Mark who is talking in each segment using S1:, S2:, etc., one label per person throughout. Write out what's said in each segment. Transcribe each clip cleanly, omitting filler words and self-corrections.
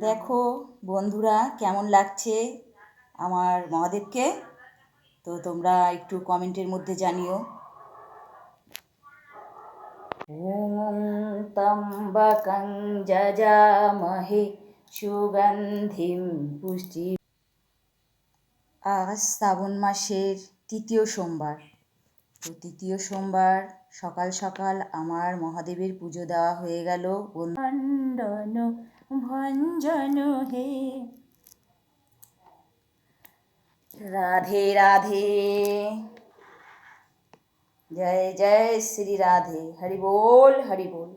S1: দেখো বন্ধুরা, কেমন লাগছে আমার মহাদেবকে। তো তোমরা একটু কমেন্টের মধ্যে জানিও। ওম ত্র্যম্বকং যজামহে সুগন্ধিম পুষ্টি। আজ শ্রাবণ মাসের তৃতীয় সোমবার। তো তৃতীয় সোমবার সকাল সকাল আমার মহাদেবের পুজো দেওয়া হয়ে গেল। ভণ্ডন ভঞ্জন হে, রাধে রাধে, জয় জয় শ্রী রাধে, হরি बोल হরি बोल।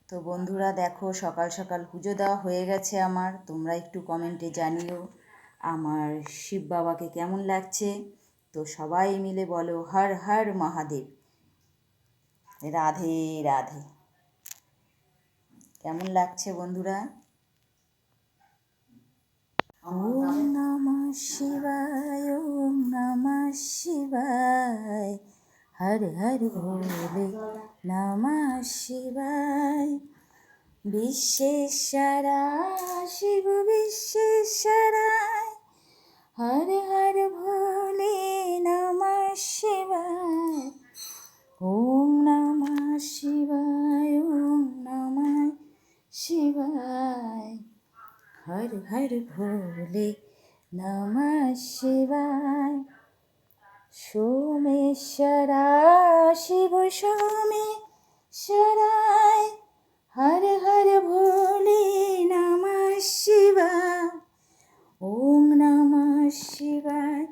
S1: তো বন্ধুরা দেখো, সকাল সকাল পুজো দেওয়া হয়ে গেছে আমার। তোমরা একটু কমেন্টে জানিও আমার শিব বাবাকে কেমন লাগছে। তো সবাই মিলে বলো হর হর মহাদেব, রাধে রাধে। কেমন লাগছে বন্ধুরা? ওম নমঃ শিবায়, ওম নমঃ শিবায়, হর হর ভোলে নমঃ শিবায়। বিশ্বেশ্বরা শিব বিশ্বেশ্বরায়, হর হর ভোলে নমঃ শিবায়। ওম নমঃ শিবায়, ওম নমঃ শিবায়, হর হর ভোলে নমঃ শিবায়। সোমেশ্বরা শিব সোমেশ্বরায়, হর হর ভোলে নমঃ শিবায়। ওম নমঃ শিবায়,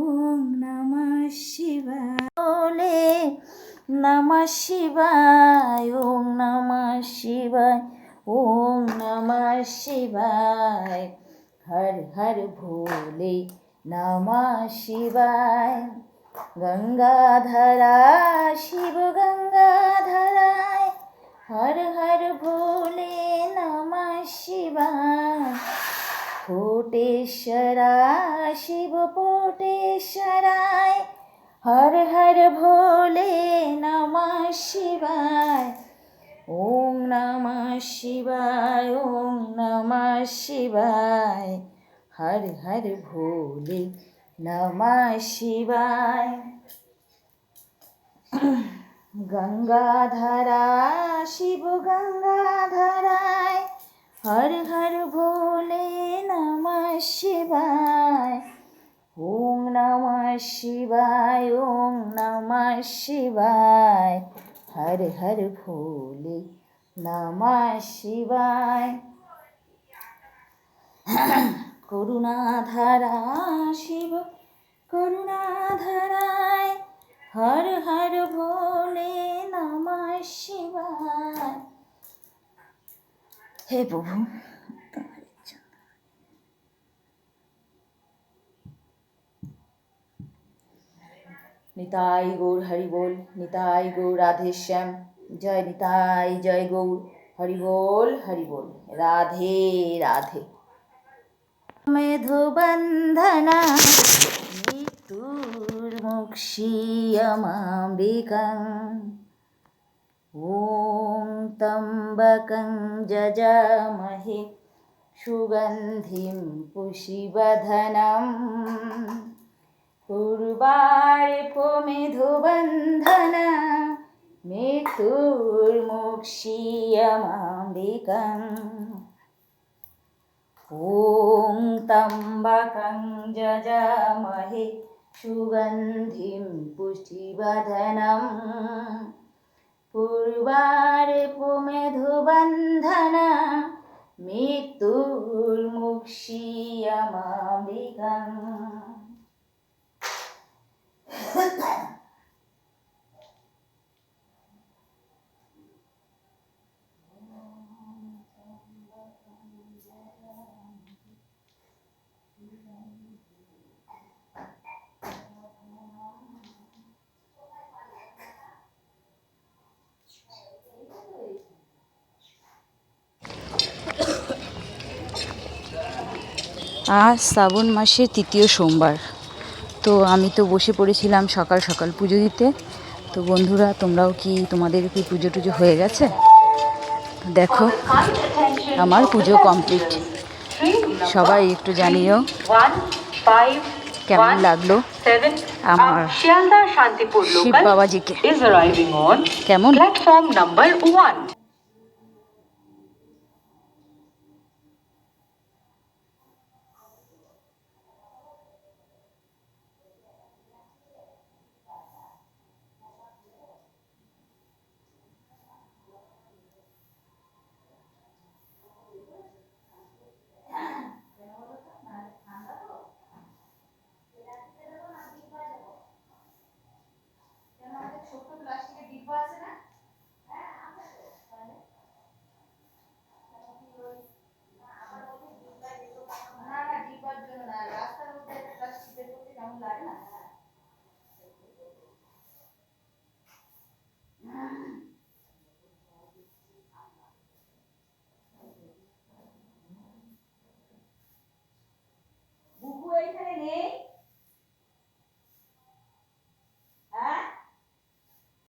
S1: ওম নমঃ শিবায়, ভোলে নমঃ শিবায়। ওম নমঃ শিবায়, ওম নমঃ শিবায়, হর হর ভোলে নমঃ শিবায়। গঙ্গাধরা শিব গঙ্গাধরায়, হর হর ভোলে নমঃ শিবায়। কোটেশ্বরা শিব কোটেশ্বরায়, হর হর ভোলে নমঃ শিবায়। ওম নমঃ শিবায়, ওম নমঃ শিবায়, হর হর ভোলে নমঃ শিবায়। গঙ্গাধরা শিব গঙ্গাধরায়, হর হর ভোলে নমঃ শিবায়। ওম নমঃ শিবায়, ওম নমঃ শিবায়, হর হর ভোলে নমঃ শিবায়। করুণাধারা শিব করুণাধারায়, হর হর ভোলে নমঃ শিবায়। হে প্রভু, নিতাই গৌর হরি बोल, নিতাই গৌর রাধে শ্যাম, জয় নিতাই জয় গৌর হরি बोल, রাধে রাধে। মেধবন্ধনা মৃত্যুর্মুক্ষীয়মাম্বিকাং, ওম ত্র্যম্বকং যজামহে সুগন্ধিম পুষ্টিবর্ধনম। পূর্বার্কমেধোবন্ধনা মৃত্যুর্মুক্ষীয়মাম্বিকাং, ওম त्र्यम्बकं यजामहे सुगन्धिं पुष्टिवर्धनम् पूर्वार्पुमेधुबन्धना मृत्युर्मुक्षीयमामृतम्। আজ শ্রাবণ মাসের তৃতীয় সোমবার। তো আমি তো বসে পড়েছিলাম সকাল সকাল পুজো দিতে। তো বন্ধুরা, তোমরাও কি তোমাদের কি পুজো টুজো হয়ে গেছে? দেখো আমার পুজো কমপ্লিট। সবাই একটু জানিও কেমন লাগলো আমার শিব বাবাজিকে, কেমন